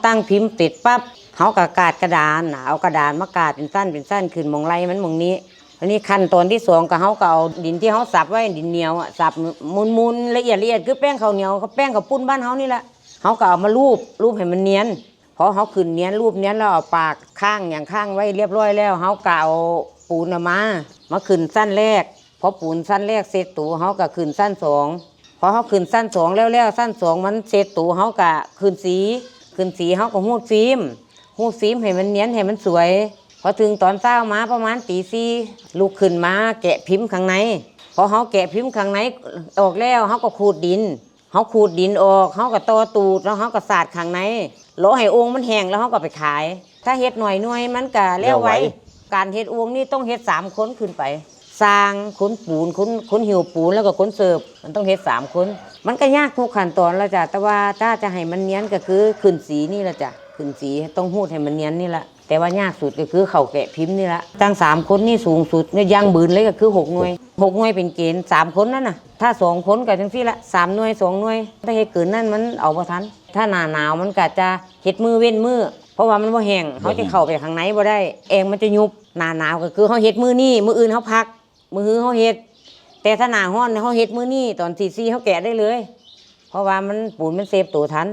ตั้งพิมพ์ติดปั๊บเขากากาดกระดานเอากระดานมากาดเป็นสั้นขึ้นมองไรมันมองนี้อันนี้ขั้นตอนที่สองก็เขาก็เอาดินที่เขาสับไว้ดินเหนียวสับมุนละเอียดคือแป้งข้าวเหนียวกับแป้งข้าวปุ้นบ้านเขานี่แหละเขาก็เอามารูปให้มันเนียนพอเขาขึ้นเนียนรูปเนียนแล้วเอาปากข้างอย่างข้างไว้เรียบร้อยแล้วเขาก็เอาปูนมาขึ้นสั้นแรกพอปูนสั้นแรกเสร็จตัวเขาก็ขึ้นสั้นสองพอเขาขึ้นสั้นสองแล้วสั้นสองมันเสร็จตัวเขาก็ขึ้นสีเขาก็หูดฟิล์มให้มันเนียนให้มันสวยพอถึงตอนเช้ามาประมาณตีสี่ลุกขึ้นมาแกะพิมพ์ข้างในพอเขาแกะพิมพ์ข้างในออกแล้วเขาก็ขูดดินออกเขาก็ตอตูดแล้วเขาก็สาดข้างในรอให้องค์มันแห้งแล้วเขาก็ไปขายถ้าเฮ็ดหน่อยมันก็แล้วไว้การเฮ็ดองค์นี่ต้องเฮ็ด3 คนขึ้นไปสร้างคนปูนคนหิวปูนแล้วก็คนเสิร์ฟมันต้องเฮ็ด3 คนมันก็ยากทุกขั้นตอนแล้วจ้ะแต่ว่าถ้าจะให้มันเนียนก็คือขึ้นสีนี่แหละจ้ะขึ้นสีต้องหูดให้มันเนียนนี่แหละแต่ว่ายากสุดก็คือเข่าแกะพิมพ์นี่แหละตั้ง3 คนนี่สูงสุดเนี่ยย่างบืนเลยก็คือ6 หน่วย6 หน่วยเป็นเกณฑ์3 คนนั่นน่ะถ้า2 คนก็จังซี่ละ3 หน่วย2 หน่วยถ้าเฮ็ดเกินนั่นมันเอาบ่ทันถ้าหน้าหนาวมันก็จะเฮ็ดมือเว้นมือเพราะว่ามันบ่แห้งเขาจะเข้าไปข้างในบ่ได้เองมันจะยุบหน้าหนาวก็คือเขาเฮ็ดมือนี่มืออื่นเขาพักมือฮือเขาเฮ็ดแต่ถ้าหน้าร้อนเขาเฮ็ดมือนี่ตอน4เขาแกะได้เลยเพราะว่ามันปูนมันเซฟตัวทัน